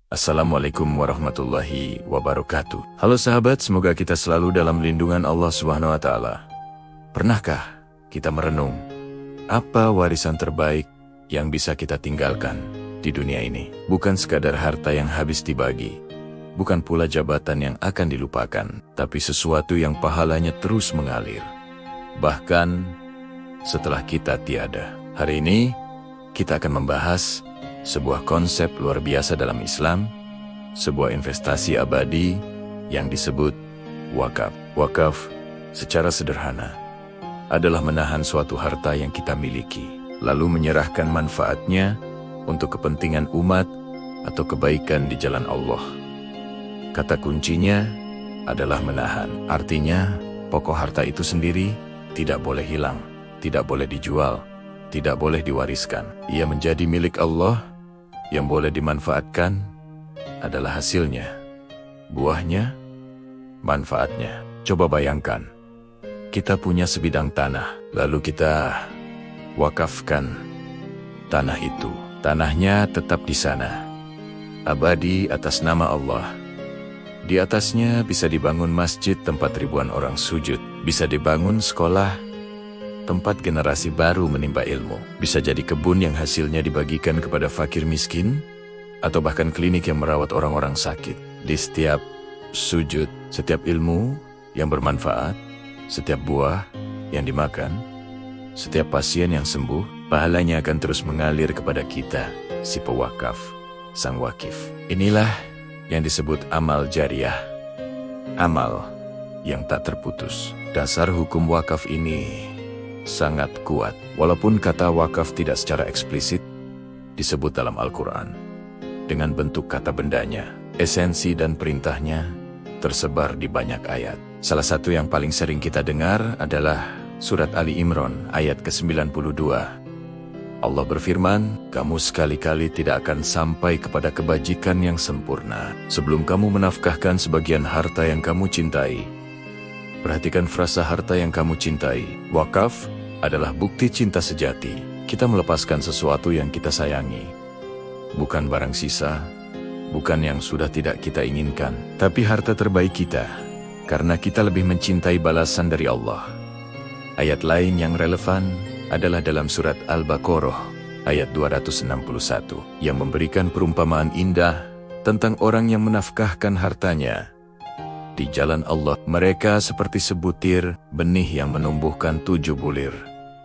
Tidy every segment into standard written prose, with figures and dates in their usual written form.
Assalamualaikum warahmatullahi wabarakatuh. Halo sahabat, semoga kita selalu dalam lindungan Allah Subhanahu wa Ta'ala. Pernahkah kita merenung apa warisan terbaik yang bisa kita tinggalkan di dunia ini? Bukan sekadar harta yang habis dibagi, bukan pula jabatan yang akan dilupakan, tapi sesuatu yang pahalanya terus mengalir, bahkan setelah kita tiada. Hari ini kita akan membahas sebuah konsep luar biasa dalam Islam, sebuah investasi abadi yang disebut wakaf. Wakaf secara sederhana adalah menahan suatu harta yang kita miliki, lalu menyerahkan manfaatnya untuk kepentingan umat atau kebaikan di jalan Allah. Kata kuncinya adalah menahan. Artinya, pokok harta itu sendiri tidak boleh hilang, tidak boleh dijual, tidak boleh diwariskan. Ia menjadi milik Allah. Yang boleh dimanfaatkan adalah hasilnya, buahnya, manfaatnya. Coba bayangkan, kita punya sebidang tanah, lalu kita wakafkan tanah itu. Tanahnya tetap di sana, abadi atas nama Allah. Di atasnya bisa dibangun masjid tempat ribuan orang sujud, bisa dibangun sekolah tempat generasi baru menimba ilmu. Bisa jadi kebun yang hasilnya dibagikan kepada fakir miskin, atau bahkan klinik yang merawat orang-orang sakit. Di setiap sujud, setiap ilmu yang bermanfaat, setiap buah yang dimakan, setiap pasien yang sembuh, pahalanya akan terus mengalir kepada kita, si pewakaf, sang wakif. Inilah yang disebut amal jariah, amal yang tak terputus. Dasar hukum wakaf ini sangat kuat, walaupun kata wakaf tidak secara eksplisit disebut dalam Al-Quran. Dengan bentuk kata bendanya, esensi dan perintahnya tersebar di banyak ayat. Salah satu yang paling sering kita dengar adalah surat Ali Imran ayat ke-92. Allah berfirman, "Kamu sekali-kali tidak akan sampai kepada kebajikan yang sempurna sebelum kamu menafkahkan sebagian harta yang kamu cintai." Perhatikan frasa harta yang kamu cintai. Wakaf adalah bukti cinta sejati. Kita melepaskan sesuatu yang kita sayangi. Bukan barang sisa, bukan yang sudah tidak kita inginkan, tapi harta terbaik kita, karena kita lebih mencintai balasan dari Allah. Ayat lain yang relevan adalah dalam surat Al-Baqarah, ayat 261, yang memberikan perumpamaan indah tentang orang yang menafkahkan hartanya di jalan Allah. Mereka seperti sebutir benih yang menumbuhkan 7 bulir,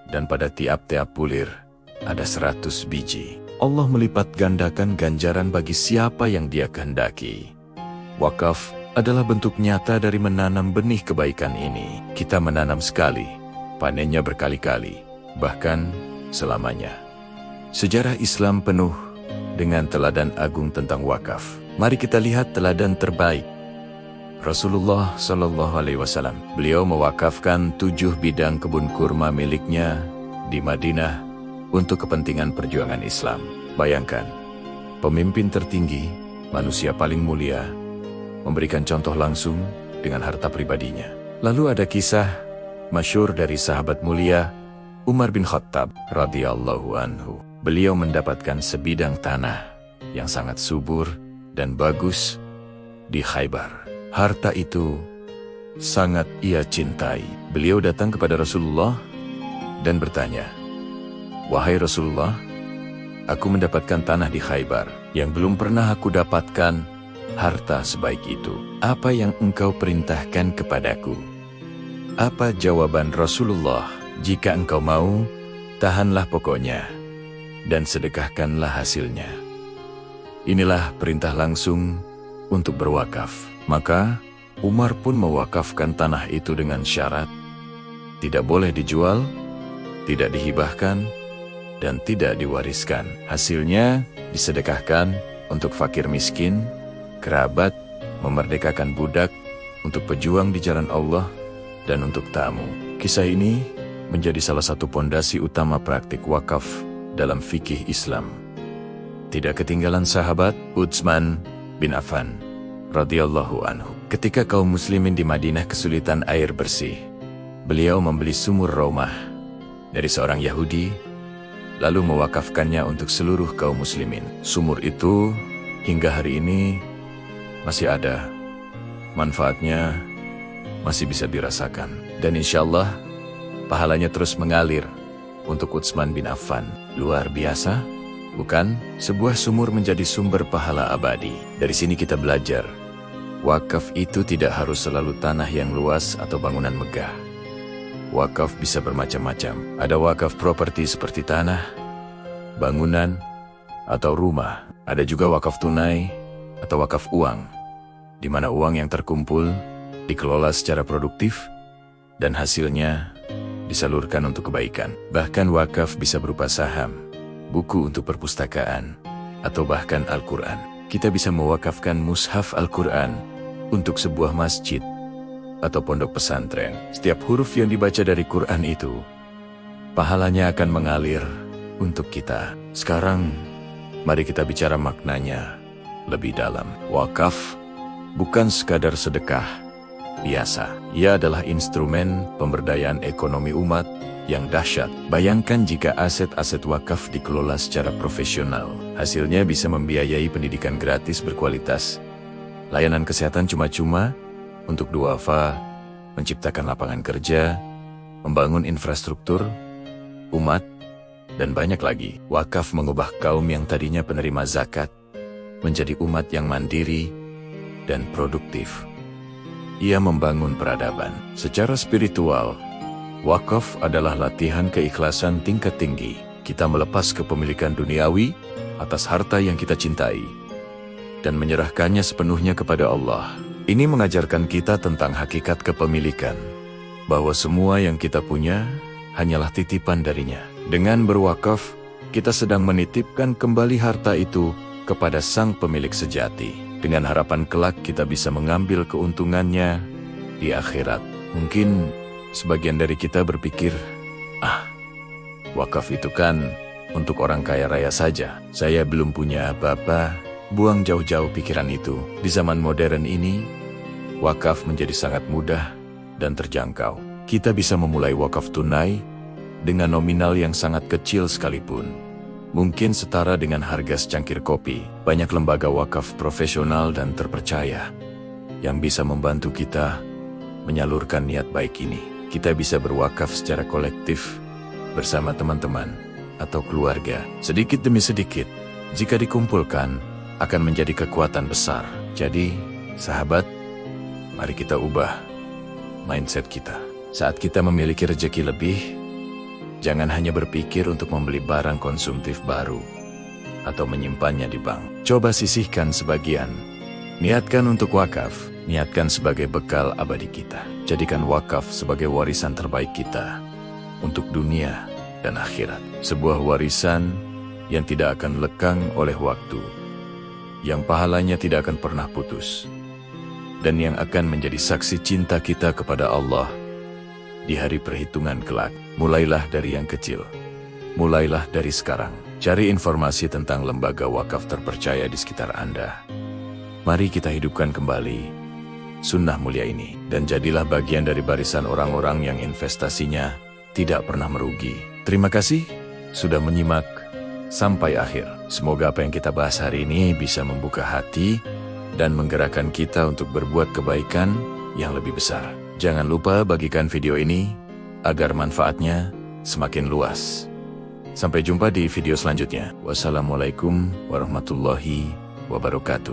dan pada tiap-tiap bulir ada 100 biji. Allah melipat gandakan ganjaran bagi siapa yang Dia kehendaki. Wakaf adalah bentuk nyata dari menanam benih kebaikan ini. Kita menanam sekali, panennya berkali-kali, bahkan selamanya. Sejarah Islam penuh dengan teladan agung tentang wakaf. Mari kita lihat teladan terbaik. Rasulullah Shallallahu Alaihi Wasallam, beliau mewakafkan 7 bidang kebun kurma miliknya di Madinah untuk kepentingan perjuangan Islam. Bayangkan, pemimpin tertinggi, manusia paling mulia, memberikan contoh langsung dengan harta pribadinya. Lalu ada kisah masyhur dari sahabat mulia Umar bin Khattab radhiyallahu anhu. Beliau mendapatkan sebidang tanah yang sangat subur dan bagus di Khaybar. Harta itu sangat ia cintai. Beliau datang kepada Rasulullah dan bertanya, "Wahai Rasulullah, aku mendapatkan tanah di Khaybar yang belum pernah aku dapatkan harta sebaik itu. Apa yang engkau perintahkan kepadaku?" Apa jawaban Rasulullah? "Jika engkau mau, tahanlah pokoknya dan sedekahkanlah hasilnya." Inilah perintah langsung untuk berwakaf. Maka Umar pun mewakafkan tanah itu dengan syarat tidak boleh dijual, tidak dihibahkan, dan tidak diwariskan. Hasilnya disedekahkan untuk fakir miskin, kerabat, memerdekakan budak, untuk pejuang di jalan Allah, dan untuk tamu. Kisah ini menjadi salah satu pondasi utama praktik wakaf dalam fikih Islam. Tidak ketinggalan sahabat Utsman bin Affan radhiyallahu anhu. Ketika kaum muslimin di Madinah kesulitan air bersih, beliau membeli sumur Raumah dari seorang Yahudi, lalu mewakafkannya untuk seluruh kaum muslimin. Sumur itu hingga hari ini masih ada. Manfaatnya masih bisa dirasakan. Dan insya Allah, pahalanya terus mengalir untuk Utsman bin Affan. Luar biasa, bukan? Sebuah sumur menjadi sumber pahala abadi. Dari sini kita belajar, wakaf itu tidak harus selalu tanah yang luas atau bangunan megah. Wakaf bisa bermacam-macam. Ada wakaf properti seperti tanah, bangunan, atau rumah. Ada juga wakaf tunai atau wakaf uang, di mana uang yang terkumpul dikelola secara produktif dan hasilnya disalurkan untuk kebaikan. Bahkan wakaf bisa berupa saham, buku untuk perpustakaan, atau bahkan Al-Quran. Kita bisa mewakafkan mushaf Al-Quran untuk sebuah masjid atau pondok pesantren. Setiap huruf yang dibaca dari Quran itu, pahalanya akan mengalir untuk kita. Sekarang, mari kita bicara maknanya lebih dalam. Wakaf bukan sekadar sedekah biasa. Ia adalah instrumen pemberdayaan ekonomi umat yang dahsyat. Bayangkan jika aset-aset wakaf dikelola secara profesional. Hasilnya bisa membiayai pendidikan gratis berkualitas, layanan kesehatan cuma-cuma untuk duafa, menciptakan lapangan kerja, membangun infrastruktur, umat, dan banyak lagi. Wakaf mengubah kaum yang tadinya penerima zakat menjadi umat yang mandiri dan produktif. Ia membangun peradaban. Secara spiritual, wakaf adalah latihan keikhlasan tingkat tinggi. Kita melepas kepemilikan duniawi atas harta yang kita cintai dan menyerahkannya sepenuhnya kepada Allah. Ini mengajarkan kita tentang hakikat kepemilikan, bahwa semua yang kita punya hanyalah titipan darinya. Dengan berwakaf, kita sedang menitipkan kembali harta itu kepada sang pemilik sejati, dengan harapan kelak kita bisa mengambil keuntungannya di akhirat. Mungkin sebagian dari kita berpikir, wakaf itu kan untuk orang kaya raya saja. Saya belum punya apa-apa. Buang jauh-jauh pikiran itu. Di zaman modern ini, wakaf menjadi sangat mudah dan terjangkau. Kita bisa memulai wakaf tunai dengan nominal yang sangat kecil sekalipun. Mungkin setara dengan harga secangkir kopi. Banyak lembaga wakaf profesional dan terpercaya yang bisa membantu kita menyalurkan niat baik ini. Kita bisa berwakaf secara kolektif bersama teman-teman atau keluarga. Sedikit demi sedikit, jika dikumpulkan, akan menjadi kekuatan besar. Jadi, sahabat, mari kita ubah mindset kita. Saat kita memiliki rezeki lebih, jangan hanya berpikir untuk membeli barang konsumtif baru atau menyimpannya di bank. Coba sisihkan sebagian. Niatkan untuk wakaf, niatkan sebagai bekal abadi kita. Jadikan wakaf sebagai warisan terbaik kita untuk dunia dan akhirat. Sebuah warisan yang tidak akan lekang oleh waktu, yang pahalanya tidak akan pernah putus, dan yang akan menjadi saksi cinta kita kepada Allah di hari perhitungan kelak. Mulailah dari yang kecil. Mulailah dari sekarang. Cari informasi tentang lembaga wakaf terpercaya di sekitar Anda. Mari kita hidupkan kembali sunnah mulia ini, dan jadilah bagian dari barisan orang-orang yang investasinya tidak pernah merugi. Terima kasih sudah menyimak sampai akhir. Semoga apa yang kita bahas hari ini bisa membuka hati dan menggerakkan kita untuk berbuat kebaikan yang lebih besar. Jangan lupa bagikan video ini agar manfaatnya semakin luas. Sampai jumpa di video selanjutnya. Wassalamualaikum warahmatullahi wabarakatuh.